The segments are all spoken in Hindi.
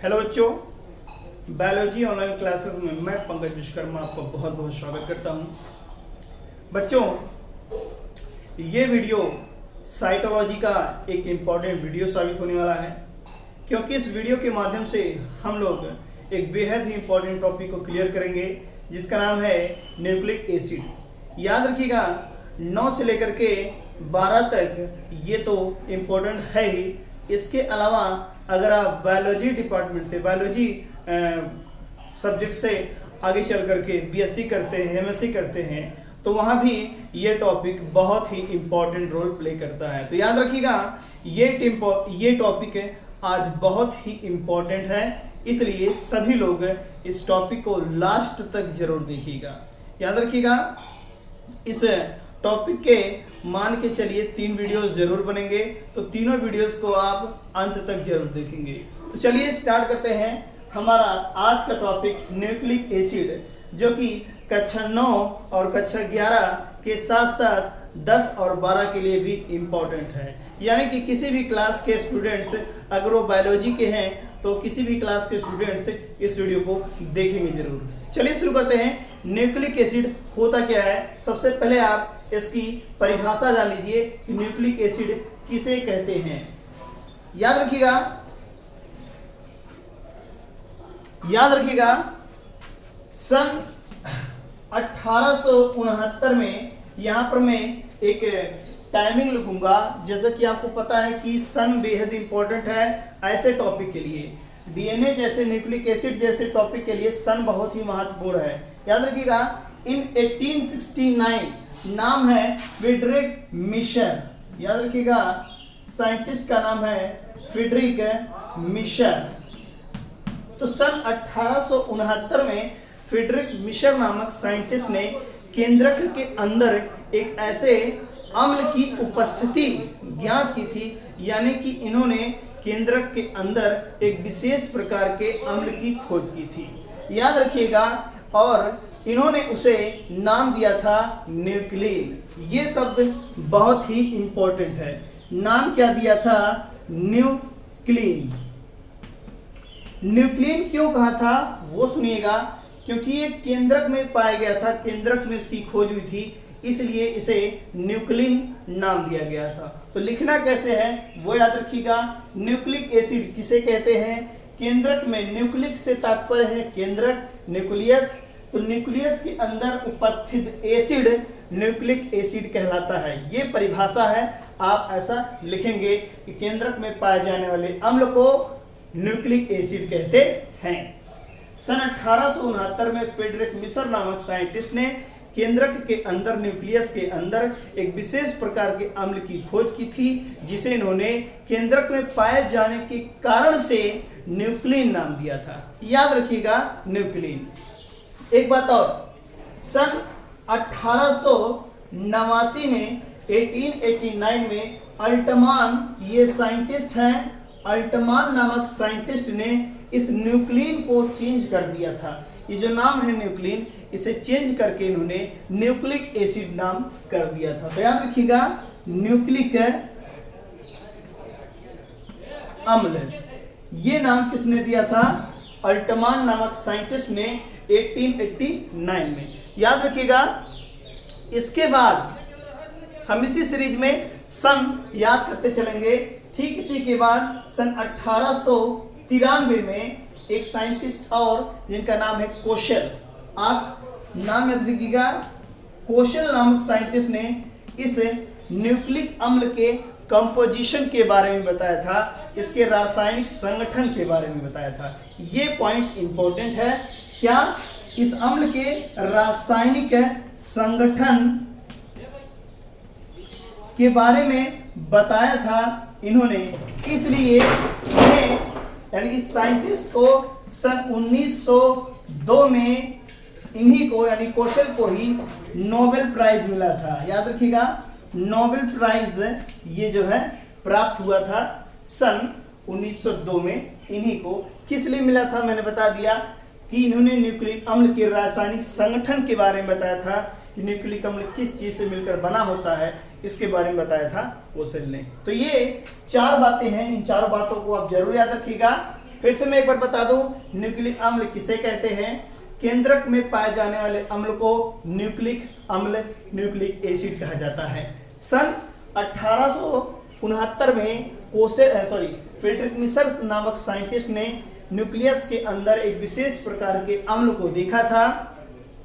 हेलो बच्चों, बायोलॉजी ऑनलाइन क्लासेस में मैं पंकज विश्वकर्मा आपका बहुत बहुत स्वागत करता हूं। बच्चों, ये वीडियो साइटोलॉजी का एक इम्पॉर्टेंट वीडियो साबित होने वाला है, क्योंकि इस वीडियो के माध्यम से हम लोग एक बेहद ही इम्पॉर्टेंट टॉपिक को क्लियर करेंगे जिसका नाम है न्यूक्लिक एसिड। याद रखिएगा, 9 से लेकर के 12 तक ये तो इम्पोर्टेंट है ही। इसके अलावा अगर आप बायोलॉजी डिपार्टमेंट से, बायोलॉजी सब्जेक्ट से आगे चल करके बीएससी करते हैं, एमएससी करते हैं, तो वहाँ भी ये टॉपिक बहुत ही इम्पोर्टेंट रोल प्ले करता है। तो याद रखिएगा, ये टॉपिक आज बहुत ही इम्पोर्टेंट है, इसलिए सभी लोग इस टॉपिक को लास्ट तक जरूर देखिएगा। याद रखिएगा, इस टॉपिक के मान के चलिए 3 वीडियोस जरूर बनेंगे, तो तीनों वीडियोस को आप अंत तक जरूर देखेंगे। तो चलिए स्टार्ट करते हैं हमारा आज का टॉपिक न्यूक्लिक एसिड, जो कि कक्षा 9 और कक्षा 11 के साथ साथ 10 और 12 के लिए भी इम्पोर्टेंट है। यानी कि किसी भी क्लास के स्टूडेंट्स अगर वो बायोलॉजी के हैं तो किसी भी क्लास के स्टूडेंट्स इस वीडियो को देखेंगे जरूर। चलिए शुरू करते हैं। न्यूक्लिक एसिड होता क्या है? सबसे पहले आप इसकी परिभाषा जान लीजिए कि न्यूक्लिक एसिड किसे कहते हैं। याद रखिएगा, सन 1869 में यहाँ पर मैं एक टाइमिंग लिखूंगा। जैसा कि आपको पता है कि सन बेहद इंपॉर्टेंट है ऐसे टॉपिक के लिए। डीएनए जैसे, न्यूक्लिक एसिड जैसे टॉपिक के लिए सन बहुत ही महत्वपूर्ण है। याद रखिएगा, इन 1869 नाम है फ्रीडरिक मिशर। याद रखिएगा, साइंटिस्ट का नाम है फ्रीडरिक मिशर। तो सन 1869 में फ्रीडरिक मिशर नामक साइंटिस्ट ने केंद्रक के अंदर एक ऐसे अम्ल की उपस्थिति ज्ञात की थी। यानी कि इन्होंने केंद्रक के अंदर एक विशेष प्रकार के अम्ल की खोज की थी। याद रखिएगा, और इन्होंने उसे नाम दिया था न्यूक्लिन। ये शब्द बहुत ही इंपॉर्टेंट है। नाम क्या दिया था? न्यूक्लिन। न्यूक्लिन क्यों कहा था वो सुनिएगा, क्योंकि ये केंद्रक में पाया गया था, केंद्रक में इसकी खोज हुई थी, इसलिए इसे न्यूक्लिन नाम दिया गया था। तो लिखना कैसे है वो याद रखिएगा। न्यूक्लिक एसिड किसे कहते हैं? केंद्रक में, न्यूक्लिक से तात्पर्य है केंद्रक, न्यूक्लियस। तो न्यूक्लियस के अंदर उपस्थित एसिड न्यूक्लिक एसिड कहलाता है। ये परिभाषा है, आप ऐसा लिखेंगे कि केंद्रक में पाए जाने वाले अम्ल को न्यूक्लिक एसिड कहते हैं। सन 1869 में फ्रीडरिक मिशर नामक साइंटिस्ट ने केंद्रक के अंदर, न्यूक्लियस के अंदर एक विशेष प्रकार के अम्ल की खोज की थी, जिसे इन्होंने केंद्रक में पाए जाने के कारण से न्यूक्लिन नाम दिया था। याद रखिएगा, न्यूक्लिन। एक बात और, सन 1889 में, 1889 में अल्टमान, ये साइंटिस्ट हैं, अल्टमान नामक साइंटिस्ट ने इस न्यूक्लिन को चेंज कर दिया था। ये जो नाम है न्यूक्लिन, इसे चेंज करके इन्होंने न्यूक्लिक एसिड नाम कर दिया था। तो याद रखिएगा, न्यूक्लिक अम्ल, ये नाम किसने दिया था? अल्टमान नामक साइंटिस्ट ने 1889 में। याद रखिएगा, इसके बाद हम इसी सीरीज में सन याद करते चलेंगे। ठीक इसी के बाद सन 1893 में एक साइंटिस्ट और, जिनका नाम है कोशल। आप नाम याद रखिएगा, कोशल नामक साइंटिस्ट ने इस न्यूक्लिक अम्ल के कंपोजिशन के बारे में बताया था, इसके रासायनिक संगठन के बारे में बताया था। ये पॉइंट इंपॉर्टेंट है। क्या? इस अम्ल के रासायनिक संगठन के बारे में बताया था इन्होंने, इसलिए इन्हें, यानी इस साइंटिस्ट को सन 1902 में इन्हीं को, यानी कोशल को ही नोबेल प्राइज मिला था। याद रखिएगा, नोबेल प्राइज ये जो है प्राप्त हुआ था सन 1902 में। इन्हीं को किस लिए मिला था मैंने बता दिया कि इन्होंने न्यूक्लिक अम्ल के रासायनिक संगठन के बारे में बताया था कि न्यूक्लिक अम्ल किस चीज से मिलकर बना होता है, इसके बारे में बताया था कोशल ने। तो ये 4 बातें हैं, इन चारों बातों को आप जरूर याद रखिएगा। फिर से मैं एक बार बता दूं, न्यूक्लिक अम्ल किसे कहते हैं? केंद्रक में पाए जाने वाले अम्ल को न्यूक्लिक अम्ल, न्यूक्लिक एसिड कहा जाता है। सन 1869 में फ्रेडरिक मिशर नामक साइंटिस्ट ने न्यूक्लियस के अंदर एक विशेष प्रकार के अम्ल को देखा था,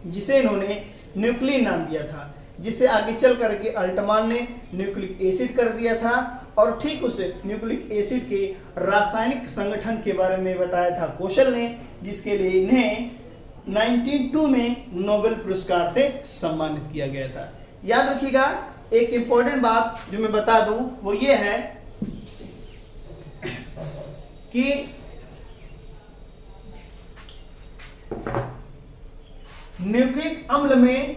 जिसे इन्होंने न्यूक्लिन नाम दिया था, जिसे आगे चल करके अल्टमान ने न्यूक्लिक एसिड कर दिया था। और ठीक उस न्यूक्लिक एसिड के रासायनिक संगठन के बारे में बताया था कौशल ने, जिसके लिए इन्हें 1902 में नोबेल पुरस्कार से सम्मानित किया गया था। याद रखिएगा, एक इंपॉर्टेंट बात जो मैं बता दूं वो ये है कि न्यूक्लिक अम्ल में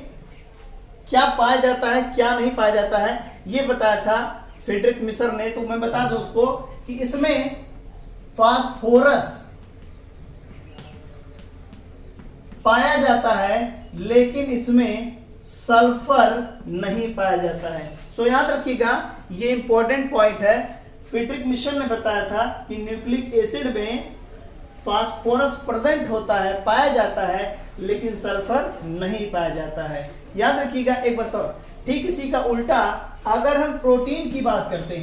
क्या पाया जाता है, क्या नहीं पाया जाता है, ये बताया था फ्रेडरिक मिशर ने। तो मैं बता दूं उसको कि इसमें फास्फोरस पाया जाता है, लेकिन इसमें सल्फर नहीं पाया जाता है। सो याद रखिएगा, ये इंपॉर्टेंट पॉइंट है। फ्रेडरिक मिशर ने बताया था कि न्यूक्लिक एसिड में फास्फोरस प्रेजेंट होता है, पाया जाता है, लेकिन सल्फर नहीं पाया जाता है। याद रखिएगा। एक बताओ, ठीक इसी का उल्टा अगर हम प्रोटीन की बात करते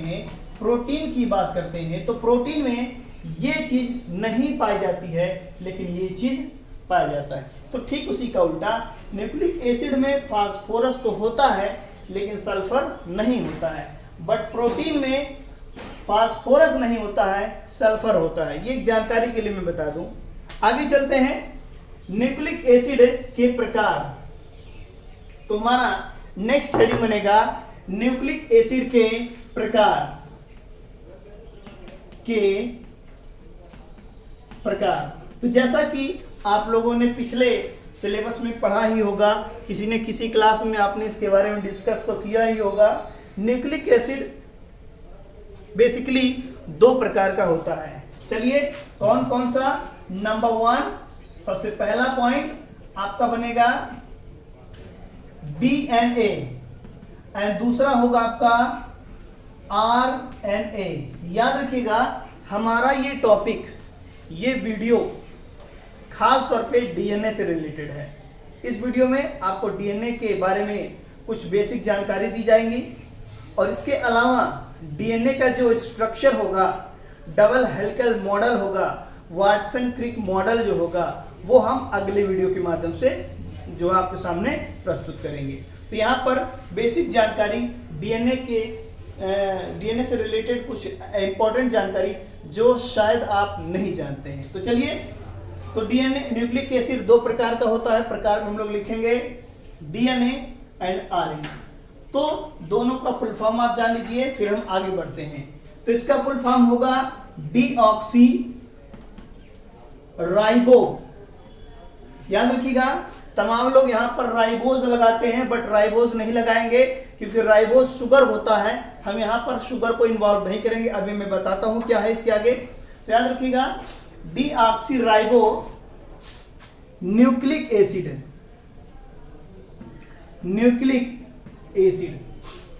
हैं, तो प्रोटीन में ये चीज नहीं पाई जाती है, लेकिन ये चीज पाया जाता है। तो ठीक उसी का उल्टा, न्यूक्लिक एसिड में फास्फोरस तो होता है, लेकिन सल्फर नहीं होता है। बट प्रोटीन में फास्फोरस नहीं होता है, सल्फर होता है। ये जानकारी के लिए मैं बता दूं। आगे चलते हैं, न्यूक्लिक एसिड के प्रकार। तो हमारा नेक्स्ट हेडिंग बनेगा न्यूक्लिक एसिड के प्रकार। तो जैसा कि आप लोगों ने पिछले सिलेबस में पढ़ा ही होगा, किसी ने किसी क्लास में आपने इसके बारे में डिस्कस तो किया ही होगा। न्यूक्लिक एसिड बेसिकली 2 प्रकार का होता है। चलिए कौन कौन सा? नंबर 1, सबसे पहला पॉइंट आपका बनेगा डीएनए, एंड दूसरा होगा आपका आरएनए। याद रखिएगा, हमारा ये टॉपिक, ये वीडियो खास तौर पे डीएनए से रिलेटेड है। इस वीडियो में आपको डीएनए के बारे में कुछ बेसिक जानकारी दी जाएंगी, और इसके अलावा डीएनए का जो स्ट्रक्चर होगा, डबल हेलिकल मॉडल होगा, वाटसन क्रिक मॉडल जो होगा, वो हम अगले वीडियो के माध्यम से जो आपके सामने प्रस्तुत करेंगे। तो यहाँ पर बेसिक जानकारी डीएनए से रिलेटेड कुछ इंपॉर्टेंट जानकारी जो शायद आप नहीं जानते हैं। तो चलिए, तो डीएनए न्यूक्लिक एसिड 2 प्रकार का होता है। प्रकार में हम लोग लिखेंगे डीएनए एंड आरएनए। तो दोनों का फुल फॉर्म आप जान लीजिए, फिर हम आगे बढ़ते हैं। तो इसका फुल फॉर्म होगा डीऑक्सी राइबो। याद रखिएगा, तमाम लोग यहां पर राइबोज लगाते हैं, बट राइबोज नहीं लगाएंगे, क्योंकि राइबोज शुगर होता है। हम यहां पर शुगर को इन्वॉल्व नहीं करेंगे। अभी मैं बताता हूं क्या है इसके आगे। तो याद रखिएगा, डीऑक्सी राइबो न्यूक्लिक एसिड,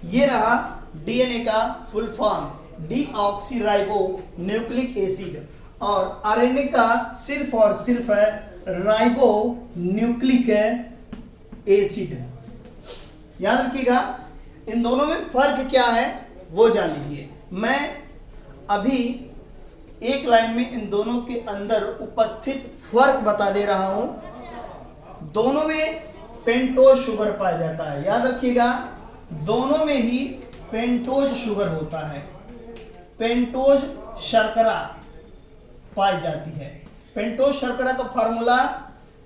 ये रहा डीएनए का full form, deoxy ribo nucleic acid. और आरएनए का सिर्फ और सिर्फ है राइबो न्यूक्लिक एसिड। याद रखिएगा, इन दोनों में फर्क क्या है वो जान लीजिए। मैं अभी एक लाइन में इन दोनों के अंदर उपस्थित फर्क बता दे रहा हूं। दोनों में पेंटोज शुगर पाया जाता है। याद रखिएगा, दोनों में ही पेंटोज शुगर होता है, पेंटोज शर्करा पाई जाती है। पेंटोज शर्करा का फार्मूला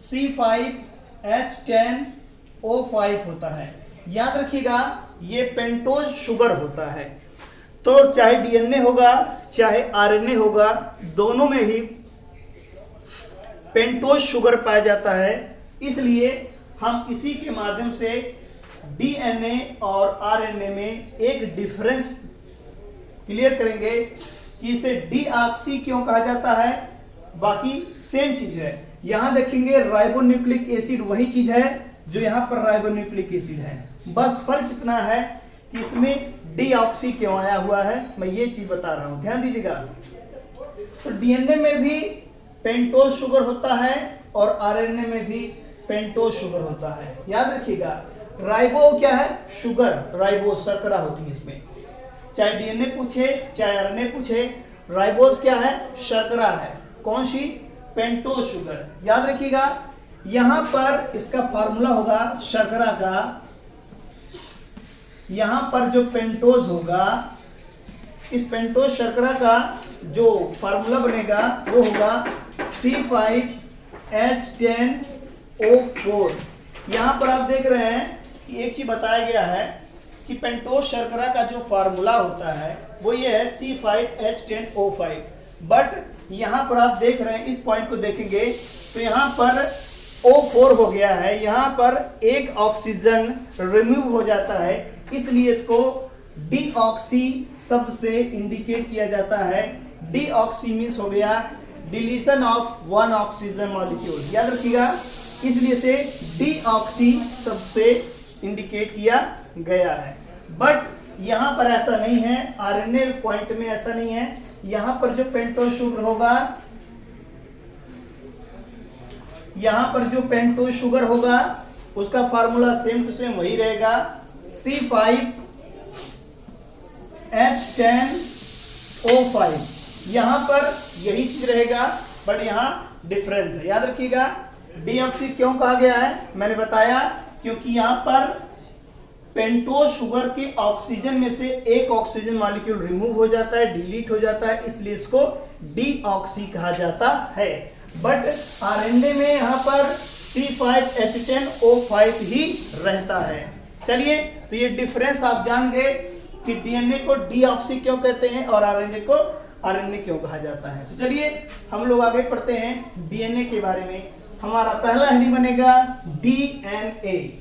C5H10O5 होता है। याद रखिएगा, ये पेंटोज शुगर होता है। तो चाहे डीएनए होगा चाहे आरएनए होगा, दोनों में ही पेंटोज शुगर पाया जाता है। इसलिए हम इसी के माध्यम से डीएनए और आरएनए में एक डिफरेंस क्लियर करेंगे कि इसे डीऑक्सी क्यों कहा जाता है। बाकी सेम चीज है। यहां देखेंगे राइबोन्यूक्लिक एसिड वही चीज है जो यहां पर राइबोन्यूक्लिक एसिड है, बस फर्क इतना है कि इसमें डीऑक्सी क्यों आया हुआ है। मैं ये चीज बता रहा हूं, ध्यान दीजिएगा। तो डीएनए में भी पेंटोज शुगर होता है और आरएनए में भी पेंटोज शुगर होता है। याद रखिएगा, राइबो क्या है? शुगर। राइबो शर्करा होती है इसमें। चाहे डीएनए पूछे चाहे आरएनए पूछे, राइबोज क्या है? शर्करा है। कौन सी? Pentose sugar. याद रखिएगा, यहां पर इसका फार्मूला होगा शर्करा का, यहां पर जो पेंटोज होगा, इस पेंटोज शर्करा का जो फार्मूला बनेगा वो होगा C5H10O4। यहां पर आप देख रहे हैं कि एक चीज बताया गया है कि पेंटोज शर्करा का जो फार्मूला होता है वो ये है C5H10O5, बट यहां पर आप देख रहे हैं, इस पॉइंट को देखेंगे तो यहां पर O4 हो गया है, यहां पर एक ऑक्सीजन रिमूव हो जाता है, इसलिए इसको डीऑक्सी शब्द से इंडिकेट किया जाता है। डीऑक्सी मीन्स हो गया deletion of one oxygen molecule. याद रखिएगा, इसलिए से डीऑक्सी शब्द से इंडिकेट किया गया है। बट यहां पर ऐसा नहीं है, आरएनए पॉइंट में ऐसा नहीं है। यहां पर जो पेंटोज शुगर होगा, यहां पर जो पेंटोज शुगर होगा उसका फार्मूला सेम टू सेम वही रहेगा, C5H10O5। यहां पर यही चीज रहेगा, बट यहां डिफरेंस है। याद रखिएगा, डीऑक्सी क्यों कहा गया है? मैंने बताया क्योंकि यहां पर पेंटोज शुगर के ऑक्सीजन में से एक ऑक्सीजन मॉलिक्यूल रिमूव हो जाता है, डिलीट हो जाता है, इसलिए इसको डीऑक्सी कहा जाता है। बट आरएनए में यहां पर C5H10O5 ही रहता है। चलिए, तो ये डिफरेंस आप जान गए कि डीएनए को डीऑक्सी क्यों कहते हैं और आरएनए को आरएनए क्यों कहा जाता है। तो चलिए हम लोग आगे पढ़ते हैं डीएनए के बारे में। हमारा पहला हेडिंग बनेगा डीएनए।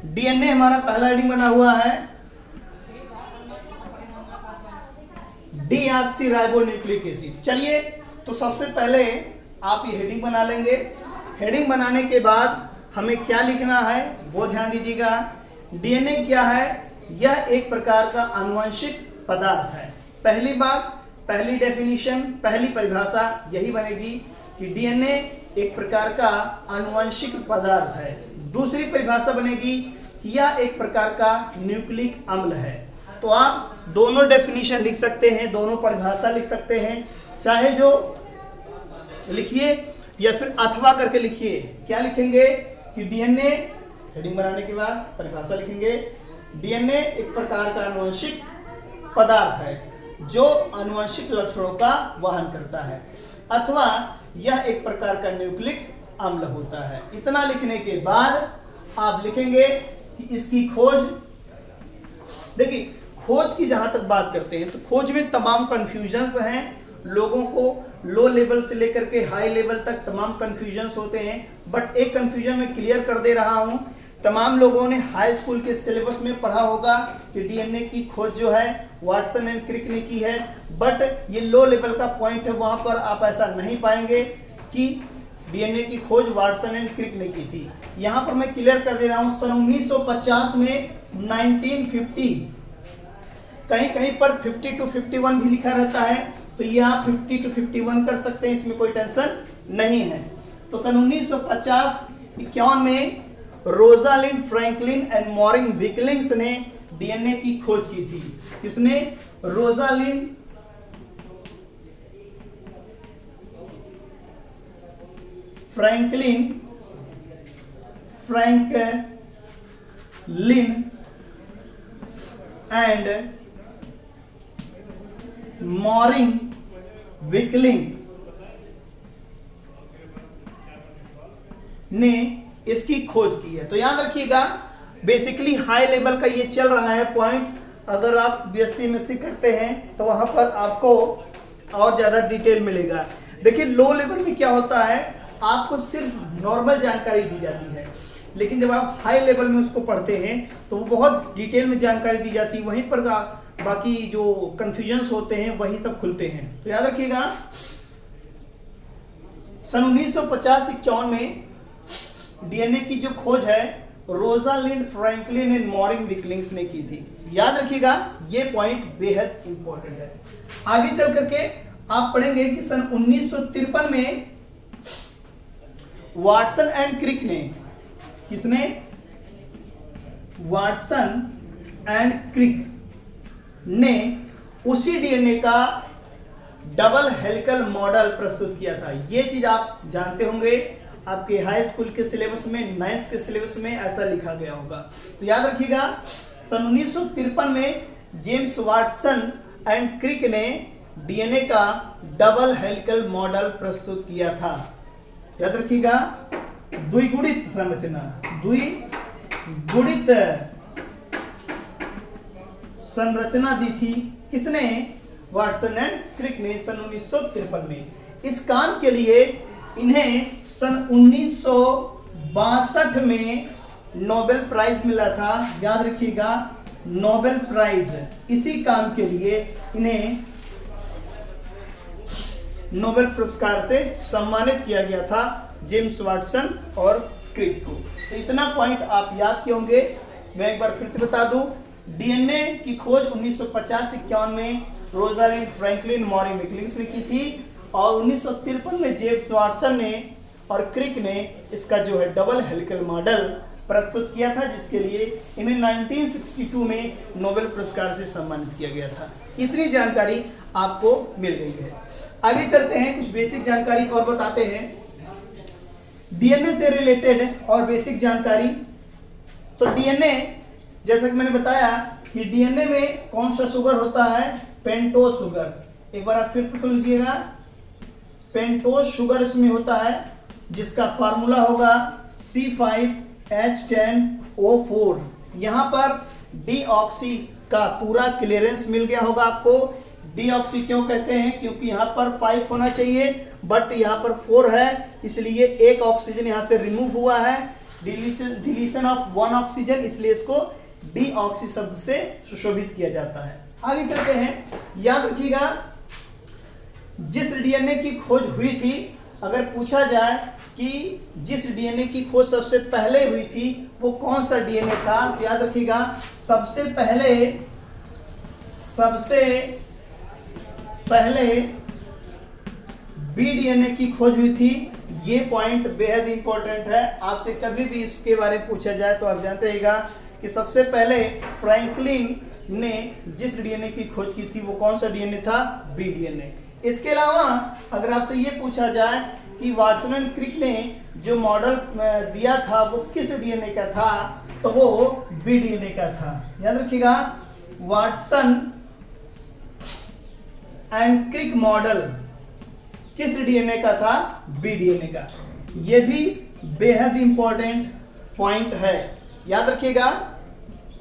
डीएनए हमारा पहला हेडिंग बना हुआ है डीऑक्सीराइबोन्यूक्लिक एसिड। चलिए, तो सबसे पहले आप ये हेडिंग बना लेंगे। हेडिंग बनाने के बाद हमें क्या लिखना है वो ध्यान दीजिएगा। डीएनए क्या है? यह एक प्रकार का आनुवंशिक पदार्थ है। पहली बात, पहली डेफिनेशन, पहली परिभाषा यही बनेगी कि डीएनए एक प्रकार का आनुवंशिक पदार्थ है। दूसरी परिभाषा बनेगी कि यह एक प्रकार का न्यूक्लिक अम्ल है। तो आप दोनों डेफिनेशन लिख सकते हैं, दोनों परिभाषा लिख सकते हैं, चाहे जो लिखिए या फिर अथवा करके लिखिए। क्या लिखेंगे कि डीएनए, हेडिंग बनाने के बाद परिभाषा लिखेंगे, डीएनए एक प्रकार का आनुवंशिक पदार्थ है जो आनुवंशिक लक्षणों का वहन करता है, अथवा यह एक प्रकार का न्यूक्लिक अम्ल होता है। इतना लिखने के बाद आप लिखेंगे कि इसकी खोज, देखिए खोज की जहां तक बात करते हैं तो खोज में तमाम कंफ्यूजन्स हैं। लोगों को लो लेवल से लेकर के हाई लेवल तक तमाम कंफ्यूजन्स होते हैं, बट एक कंफ्यूजन मैं क्लियर कर दे रहा हूं। तमाम लोगों ने हाई स्कूल के सिलेबस में पढ़ा होगा कि डीएनए की खोज जो है वाटसन एंड क्रिक ने की है, बट ये लो लेवल का पॉइंट है, वहां पर आप ऐसा नहीं पाएंगे कि डीएनए की खोज वाटसन एंड क्रिक ने की थी। यहां पर मैं क्लियर कर दे रहा हूं, सन 1950 में 1950 कहीं कहीं पर 50 to 51 भी लिखा रहता है, तो ये आप 50 to 51 कर सकते हैं, इसमें कोई टेंशन नहीं है। तो सन 1950-51 में रोजालिंड फ्रैंकलिन एंड मॉरिन विकलिंग्स ने डीएनए की खोज की थी। किसने? रोजालिंड फ्रैंकलिन एंड मॉरिन विकलिंग ने इसकी खोज की है। तो याद रखिएगा, बेसिकली हाई लेवल का ये चल रहा है पॉइंट। अगर आप बीएससी एमएससी करते हैं तो वहां पर आपको और ज्यादा डिटेल मिलेगा। देखिए लो लेवल में क्या होता है, आपको सिर्फ नॉर्मल जानकारी दी जाती है, लेकिन जब आप हाई लेवल में उसको पढ़ते हैं तो वो बहुत डिटेल में जानकारी दी जाती है, वहीं पर बाकी जो कंफ्यूजन्स होते हैं वही सब खुलते हैं। तो याद रखिएगा, सन 1950-51 में डीएनए की जो खोज है रोजालिंड फ्रैंकलिन एंड मॉरिस विकलिंग्स ने की थी। याद रखिएगा, ये पॉइंट बेहद इंपॉर्टेंट है। आगे चल करके आप पढ़ेंगे कि सन 1953 में वाटसन एंड क्रिक ने, किसने? वाटसन एंड क्रिक ने उसी डीएनए का डबल हेलिकल मॉडल प्रस्तुत किया था। ये चीज आप जानते होंगे, आपके हाई स्कूल के सिलेबस में, 9th के सिलेबस में ऐसा लिखा गया होगा। तो याद रखिएगा, सन 1953 में जेम्स वाटसन एंड क्रिक ने डीएनए का डबल हेलिकल मॉडल प्रस्तुत किया था। याद रखिएगा, द्विगुणित संरचना, द्विगुणित संरचना दी थी किसने? वाटसन एंड क्रिक ने सन 1953 में। इस काम के लिए इन्हें सन 1962 में नोबेल प्राइज मिला था। याद रखिएगा, नोबेल प्राइज, इसी काम के लिए इन्हें नोबेल पुरस्कार से सम्मानित किया गया था, जेम्स वाटसन और क्रिक को। तो इतना पॉइंट आप याद किए होंगे। मैं एक बार फिर से बता दूं, डीएनए की खोज 1950-51 में रोजालिंड फ्रैंकलिन मॉरिस विकलिंग्स ने की थी और 1953 में जेम्स वाटसन ने और क्रिक ने इसका जो है डबल हेलिकल मॉडल प्रस्तुत किया था, जिसके लिए इन्हें 1962 में नोबेल पुरस्कार से सम्मानित किया गया था। इतनी जानकारी आपको मिल गई है। आगे चलते हैं, कुछ बेसिक जानकारी और बताते हैं डीएनए से रिलेटेड और बेसिक जानकारी। तो डीएनए, जैसा कि मैंने बताया कि डीएनए में कौन सा शुगर होता है? Pentose sugar. एक बार आप फिर से सुन लीजिएगा, पेंटोज शुगर इसमें होता है, जिसका फार्मूला होगा C5H10O4। यहाँ पर डीऑक्सी का पूरा क्लियरेंस मिल गया होगा आपको। डीऑक्सी क्यों कहते हैं? क्योंकि यहाँ पर 5 होना चाहिए, बट यहाँ पर 4 है, इसलिए एक ऑक्सीजन यहाँ से रिमूव हुआ है, डिलीशन ऑफ 1 ऑक्सीजन, इसलिए इसको डीऑक्सी शब्द से सुशोभित किया जाता है। आगे चलते हैं, याद रखिएगा, जिस डीएनए की खोज हुई थी, अगर पूछा जाए कि जिस डीएनए की खोज सबसे पहले हुई थी वो कौन सा डीएनए था, तो याद रखिएगा, सबसे पहले बी डीएनए की खोज हुई थी। ये पॉइंट बेहद इंपॉर्टेंट है, आपसे कभी भी इसके बारे में पूछा जाए तो आप जानते रहिएगा कि सबसे पहले फ्रैंकलिन ने जिस डीएनए की खोज की थी वो कौन सा डीएनए था? B DNA. इसके अलावा अगर आपसे ये पूछा जाए कि वाटसन एंड क्रिक ने जो मॉडल दिया था वो किस डीएनए का था, तो वो बी डीएनए का था। याद रखिएगा, वाटसन एंड क्रिक मॉडल किस डीएनए का था? बी डीएनए का। ये भी बेहद इंपॉर्टेंट पॉइंट है, याद रखिएगा।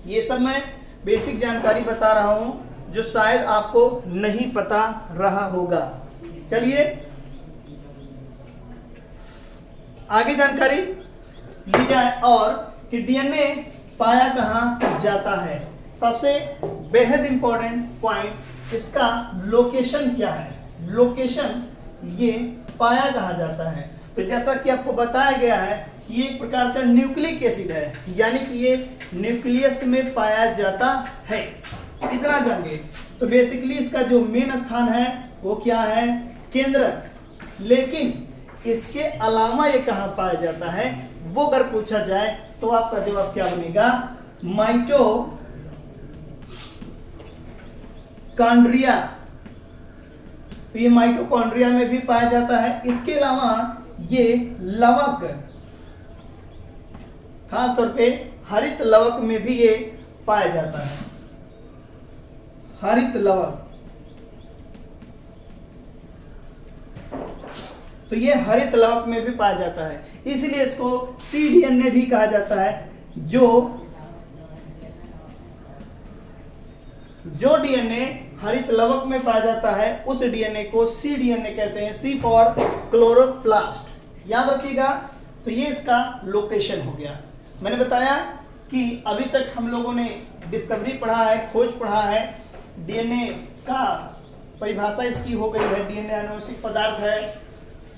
ये सब मैं बेसिक जानकारी बता रहा हूं जो शायद आपको नहीं पता रहा होगा। चलिए आगे जानकारी ली जाए और कि डीएनए पाया कहाँ जाता है। सबसे बेहद इंपॉर्टेंट पॉइंट इसका लोकेशन क्या है। लोकेशन, ये पाया कहाँ जाता है। तो जैसा कि आपको बताया गया है, ये एक प्रकार का न्यूक्लिक एसिड है, यानी कि ये न्यूक्लियस में पाया जाता है। इतना जानिए। तो बेसिकली इसका जो मेन स्थान है वो क्या है? केंद्रक। लेकिन इसके अलावा ये कहाँ पाया जाता है, वो अगर पूछा जाए तो आपका जवाब क्या बनेगा? माइटोकॉन्ड्रिया। तो ये माइटोकॉन्ड्रिया में भी पाया जाता है। इसके अलावा ये लवक, खास तौर पे हरित लवक में भी ये पाया जाता है। हरित लवक, तो ये हरित लवक में भी पाया जाता है, इसलिए इसको सी डीएनए भी कहा जाता है। जो डीएनए हरित लवक में पाया जाता है उस डीएनए को सी डीएनए कहते हैं। सी फॉर क्लोरोप्लास्ट। याद रखिएगा। तो ये इसका लोकेशन हो गया। मैंने बताया कि अभी तक हम लोगों ने डिस्कवरी पढ़ा है, खोज पढ़ा है, डीएनए का परिभाषा इसकी हो गई है। डीएनए आनुवंशिक पदार्थ है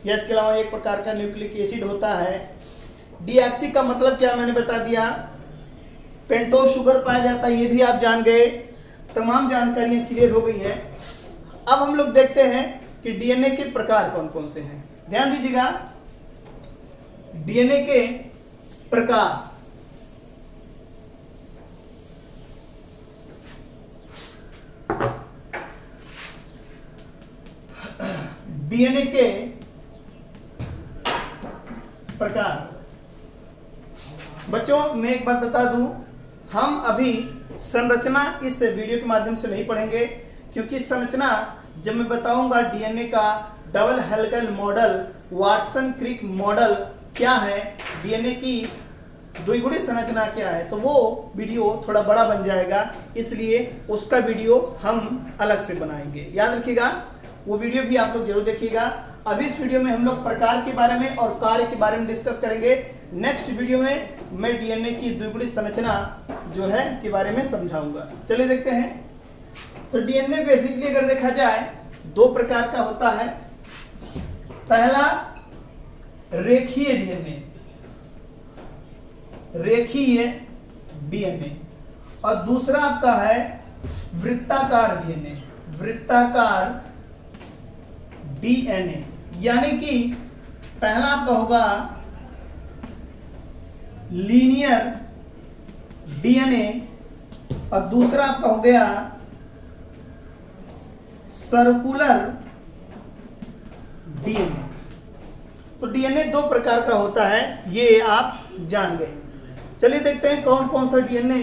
या इसके अलावा एक प्रकार का न्यूक्लिक एसिड होता है। डीऑक्सी का मतलब क्या मैंने बता दिया, पेंटोज शुगर पाया जाता है, ये भी आप जान गए। तमाम जानकारियां क्लियर हो गई हैं। अब हम लोग देखते हैं कि डीएनए के प्रकार कौन कौन से हैं। ध्यान दीजिएगा, डीएनए के प्रकार। डीएनए के प्रकार। बच्चों मैं एक बात बता दूं, हम अभी संरचना इस वीडियो के माध्यम से नहीं पढ़ेंगे, क्योंकि संरचना जब मैं बताऊंगा डीएनए का double helical model, Watson Crick model क्या है, डीएनए की द्विगुणी संरचना क्या है, तो वो वीडियो थोड़ा बड़ा बन जाएगा, इसलिए उसका वीडियो हम अलग से बनाएंगे। याद रखिएगा, वो वीडियो भी आप लोग जरूर देखिएगा। अभी इस वीडियो में हम लोग प्रकार के बारे में और कार्य के बारे में डिस्कस करेंगे। नेक्स्ट वीडियो में मैं डीएनए की द्विगुणी संरचना जो है के बारे में समझाऊंगा। चलिए देखते हैं। तो डीएनए बेसिकली अगर देखा जाए दो प्रकार का होता है। पहला रेखीय डीएनए, रेखीय डीएनए, और दूसरा आपका है वृत्ताकार डीएनए, वृत्ताकार डीएनए। यानी कि पहला आपका होगा लीनियर डीएनए और दूसरा आपका हो गया सर्कुलर डीएनए। तो डीएनए दो प्रकार का होता है, ये आप जान गए। चलिए देखते हैं कौन कौन सा डीएनए,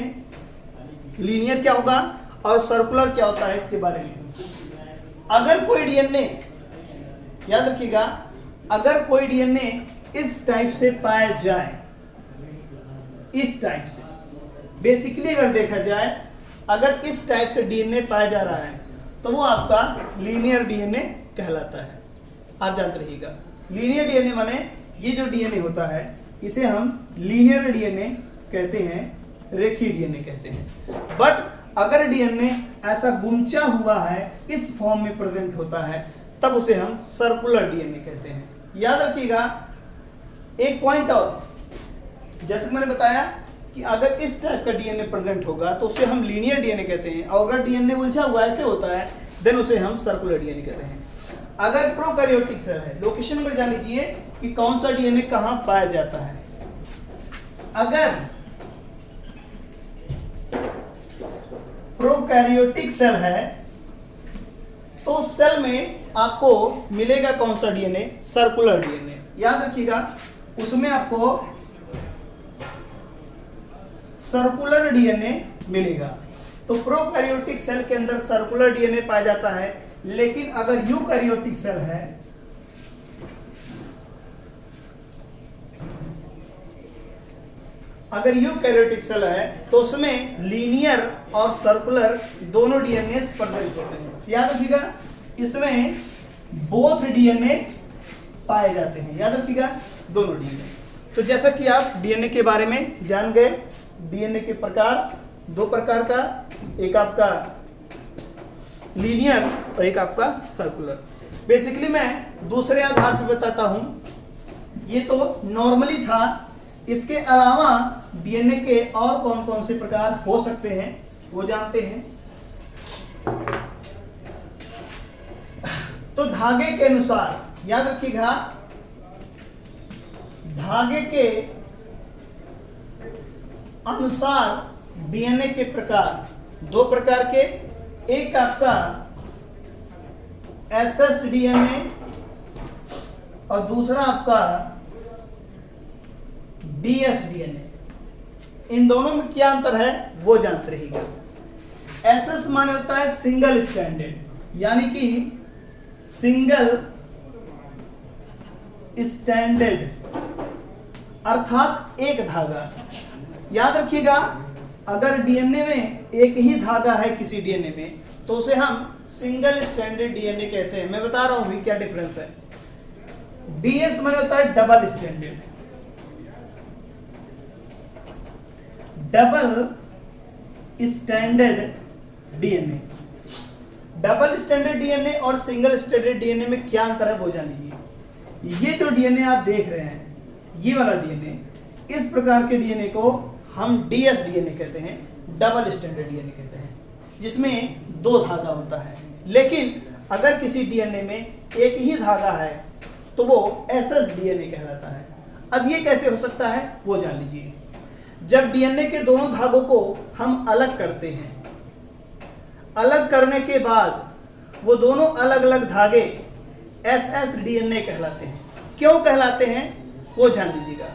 लीनियर क्या होगा और सर्कुलर क्या होता है इसके बारे में। अगर कोई डीएनए, याद रखिएगा, अगर कोई डीएनए इस टाइप से पाया जाए, इस टाइप से, बेसिकली अगर देखा जाए अगर इस टाइप से डीएनए पाया जा रहा है तो वो आपका लीनियर डीएनए कहलाता है। आप जानते रहिएगा, लीनियर डीएनए माने ये जो डीएनए होता है इसे हम लीनियर डीएनए कहते हैं, रेखीय डीएनए कहते हैं। बट अगर डीएनए ऐसा गुंचा हुआ है, इस फॉर्म में प्रेजेंट होता है, तब उसे हम सर्कुलर डीएनए कहते हैं। याद रखिएगा एक पॉइंट और, जैसे मैंने बताया कि अगर इस टाइप का डीएनए प्रेजेंट होगा तो उसे हम लीनियर डीएनए कहते हैं, और अगर डीएनए उलझा हुआ ऐसे होता है देन उसे हम सर्कुलर डीएनए कहते हैं। अगर प्रोकैरियोटिक सेल है, लोकेशन नंबर जान लीजिए कि कौन सा डीएनए कहां पाया जाता है। अगर प्रोकैरियोटिक सेल है तो उस सेल में आपको मिलेगा कौन सा डीएनए, सर्कुलर डीएनए। याद रखिएगा उसमें आपको सर्कुलर डीएनए मिलेगा। तो प्रोकैरियोटिक सेल के अंदर सर्कुलर डीएनए पाया जाता है, लेकिन अगर यूकैरियोटिक सेल है, अगर यूकैरियोटिक सेल है तो उसमें लीनियर और सर्कुलर दोनों डीएनए प्रेजेंट होते हैं। याद रखिएगा इसमें बोथ डीएनए पाए जाते हैं। याद रखिएगा दोनों डीएनए। तो जैसा कि आप डीएनए के बारे में जान गए, डीएनए के प्रकार दो प्रकार का, एक आपका लीनियर और एक आपका सर्कुलर। बेसिकली मैं दूसरे आधार पर बताता हूं, ये तो नॉर्मली था, इसके अलावा डीएनए के और कौन कौन से प्रकार हो सकते हैं वो जानते हैं। तो धागे के अनुसार, याद रखिएगा धागे के अनुसार डीएनए के प्रकार दो प्रकार के, एक आपका एसएस डीएनए और दूसरा आपका डीएस डीएनए। इन दोनों में क्या अंतर है वो जानते रहिएगा। एसएस माने होता है सिंगल स्टैंडर्ड, यानी कि सिंगल स्टैंडर्ड अर्थात एक धागा। याद रखिएगा अगर डीएनए में एक ही धागा है किसी डीएनए में तो उसे हम सिंगल स्टैंडर्ड डीएनए कहते हैं। मैं बता रहा हूं भी क्या डिफरेंस है। डीएस माने होता है double standard, double standard DNA. Double standard DNA और सिंगल स्टैंडर्ड डीएनए में क्या अंतर है वो जान लीजिए। ये जो डीएनए आप देख रहे हैं, ये वाला डीएनए, इस प्रकार के डीएनए को हम डीएस डीएनए कहते हैं, डबल स्टैंडर्ड डीएनए कहते हैं, जिसमें 2 धागा होता है। लेकिन अगर किसी डीएनए में एक ही धागा है तो वो एसएस डीएनए कहलाता है। अब ये कैसे हो सकता है वो जान लीजिए। जब डीएनए के दोनों धागों को हम अलग करते हैं, अलग करने के बाद वो दोनों अलग अलग धागे एसएस डीएनए कहलाते हैं। क्यों कहलाते हैं वो जान लीजिएगा।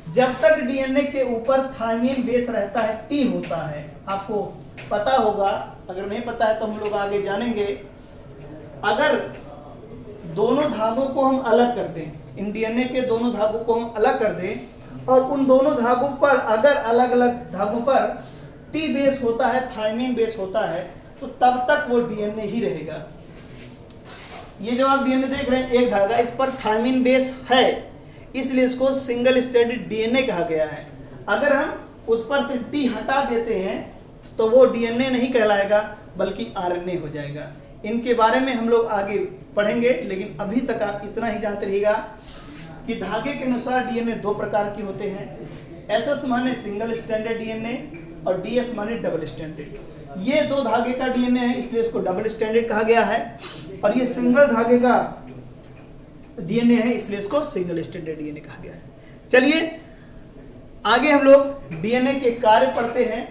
जब तक डीएनए के ऊपर थायमिन बेस रहता है, टी होता है, आपको पता होगा, अगर नहीं पता है तो हम लोग आगे जानेंगे। अगर दोनों धागों को हम अलग कर दें, इन डीएनए के दोनों धागों को हम अलग कर दें और उन दोनों धागों पर अगर अलग अलग धागों पर टी बेस होता है, थायमिन बेस होता है, तो तब तक वो डीएनए ही रहेगा। ये जो आप डीएनए देख रहे हैं, एक धागा, इस पर थायमिन बेस है, इसलिए इसको सिंगल स्टैंडर्ड डीएनए कहा गया है। अगर हम उस पर से टी हटा देते हैं तो वो डीएनए नहीं कहलाएगा बल्कि आरएनए हो जाएगा। इनके बारे में हम लोग आगे पढ़ेंगे, लेकिन अभी तक आप इतना ही जानते रहिएगा कि धागे के अनुसार डीएनए 2 प्रकार के होते हैं। एसएस माने सिंगल स्टैंडर्ड डीएनए और डीएस माने डबल स्टैंडर्ड। ये 2 धागे का डीएनए है, इसलिए इसको डबल स्टैंडर्ड कहा गया है, और ये सिंगल धागे का डीएनए है, इसलिए इसको सिंगल स्टैंडर्ड डीएनए कहा गया है। चलिए आगे हम लोग डीएनए के कार्य पढ़ते हैं।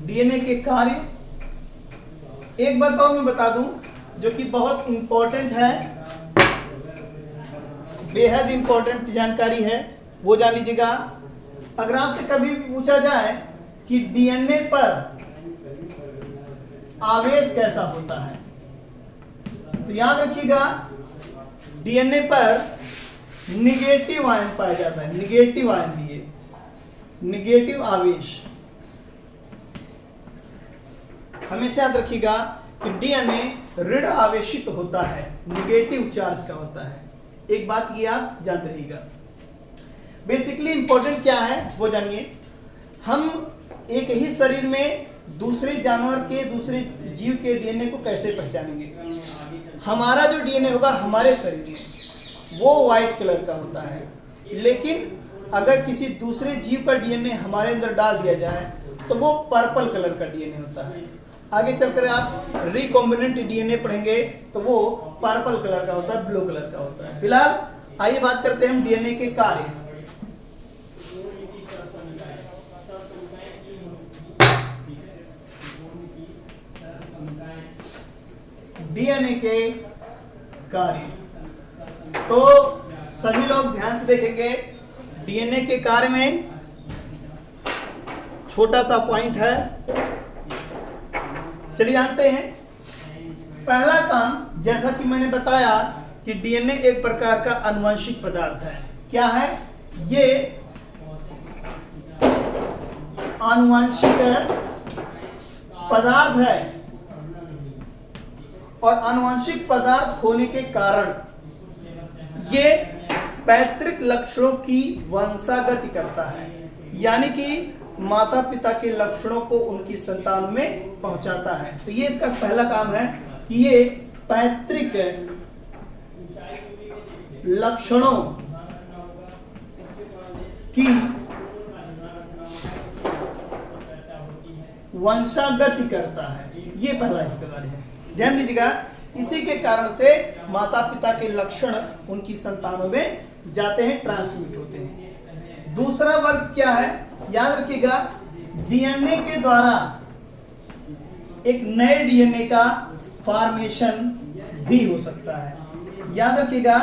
डीएनए के कार्य एक बात और मैं बता दूं जो कि बहुत इंपॉर्टेंट है, बेहद इंपॉर्टेंट जानकारी है, वो जान लीजिएगा। अगर आपसे कभी भी पूछा जाए कि डीएनए पर आवेश कैसा होता है, तो याद रखिएगा डीएनए पर निगेटिव आयन पाया जाता है। निगेटिव आयन है ये, निगेटिव आवेश। हमेशा याद रखिएगा कि डीएनए ऋण आवेशित होता है, निगेटिव चार्ज का होता है। एक बात ये आप जानते रहिएगा। बेसिकली इंपॉर्टेंट क्या है वो जानिए। हम एक ही शरीर में दूसरे जानवर के, दूसरे जीव के डीएनए को कैसे पहचानेंगे। हमारा जो डीएनए होगा हमारे शरीर में वो व्हाइट कलर का होता है, लेकिन अगर किसी दूसरे जीव का डीएनए हमारे अंदर डाल दिया जाए तो वो पर्पल कलर का डीएनए होता है। आगे चलकर आप रिकॉम्बिनेंट डीएनए पढ़ेंगे तो वो पर्पल कलर का होता है, ब्लू कलर का होता है। फिलहाल आइए बात करते हैं हम डीएनए के कार्य। डीएनए के कार्य तो सभी लोग ध्यान से देखेंगे। डीएनए के कार्य में छोटा सा पॉइंट है, चलिए जानते हैं। पहला काम, जैसा कि मैंने बताया कि डीएनए एक प्रकार का आनुवंशिक पदार्थ है। क्या है ये? आनुवंशिक पदार्थ है, और आनुवंशिक पदार्थ होने के कारण ये पैतृक लक्षणों की वंशागति करता है, यानी कि माता पिता के लक्षणों को उनकी संतानों में पहुंचाता है। तो ये इसका पहला काम है कि ये पैतृक लक्षणों की वंशागति करता है। ये पहला इसका कार्य है, ध्यान दीजिएगा। इसी के कारण से माता पिता के लक्षण उनकी संतानों में जाते हैं, ट्रांसमिट होते हैं। दूसरा वर्ग क्या है? याद रखिएगा, डीएनए के द्वारा एक नए डीएनए का फॉर्मेशन भी हो सकता है। याद रखिएगा,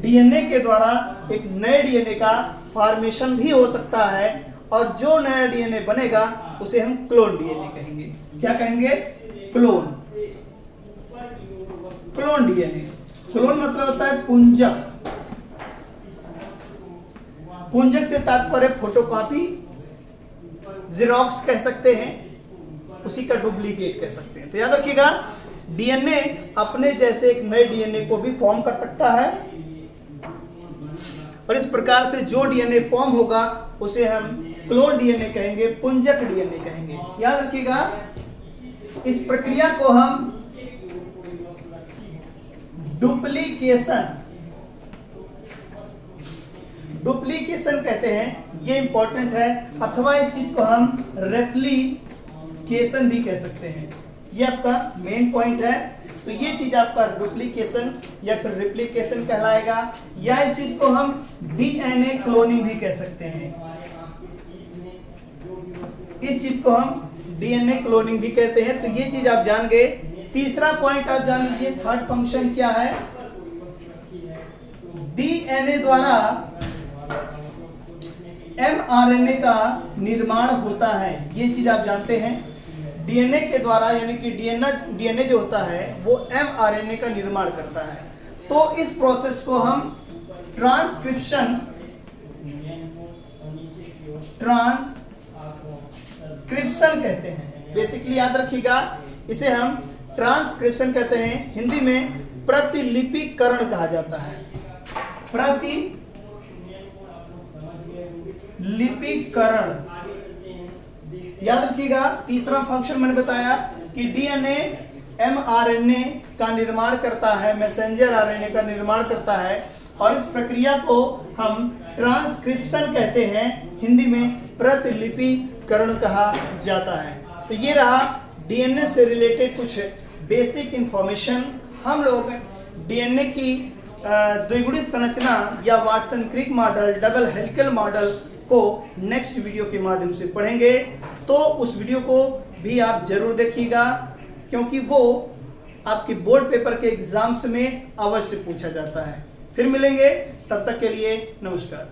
डीएनए के द्वारा एक नए डीएनए का फॉर्मेशन भी हो सकता है, और जो नया डीएनए बनेगा उसे हम क्लोन डीएनए कहेंगे। क्या कहेंगे? क्लोन। क्लोन डीएनए, क्लोन मतलब होता है पुंजक। पुंजक से तात्पर्य फोटोकॉपी, जेरॉक्स कह सकते हैं, उसी का डुप्लीकेट कह सकते हैं। तो याद रखिएगा, डीएनए अपने जैसे एक नए डीएनए को भी फॉर्म कर सकता है, और इस प्रकार से जो डीएनए फॉर्म होगा उसे हम क्लोन डीएनए कहेंगे, पुंजक डीएनए कहेंगे। याद रखिएगा, इस प्रक्रिया को हम डुप्लीकेशन डुप्लीकेशन कहते हैं, ये इंपॉर्टेंट है, अथवा इस चीज को हम रेप्लीकेशन भी कह सकते हैं। ये आपका मेन पॉइंट है। तो ये चीज आपका डुप्लीकेशन या फिर रिप्लीकेशन कहलाएगा, या इस चीज को हम डीएनए क्लोनिंग भी कह सकते हैं। इस चीज को हम डीएनए क्लोनिंग भी कहते हैं। तो ये चीज आप जान गए। तीसरा पॉइंट आप जान लीजिए, थर्ड फंक्शन क्या है। डीएनए द्वारा एमआरएनए का निर्माण होता है, ये चीज आप जानते हैं। डीएनए के द्वारा, यानी कि डीएनए जो होता है वो एमआरएनए का निर्माण करता है। तो इस प्रोसेस को हम ट्रांसक्रिप्शन कहते हैं। बेसिकली याद रखिएगा, इसे हम ट्रांसक्रिप्शन कहते हैं। हिंदी में प्रतिलिपिकरण कहा जाता है। प्रतिलिपिकरण याद रखिएगा। तीसरा फंक्शन मैंने बताया कि डीएनए एमआरएनए का निर्माण करता है, मैसेंजर आरएनए का निर्माण करता है, और इस प्रक्रिया को हम ट्रांसक्रिप्शन कहते हैं। हिंदी में प्रतिलिपिकरण कहा जाता है। तो ये रहा डीएनए से रिलेटेड कुछ बेसिक इंफॉर्मेशन। हम लोग डीएनए की द्विगुणित संरचना या Watson Crick model, double helical model को नेक्स्ट वीडियो के माध्यम से पढ़ेंगे। तो उस वीडियो को भी आप जरूर देखिएगा, क्योंकि वो आपके बोर्ड पेपर के एग्जाम्स में अवश्य पूछा जाता है। फिर मिलेंगे, तब तक के लिए नमस्कार।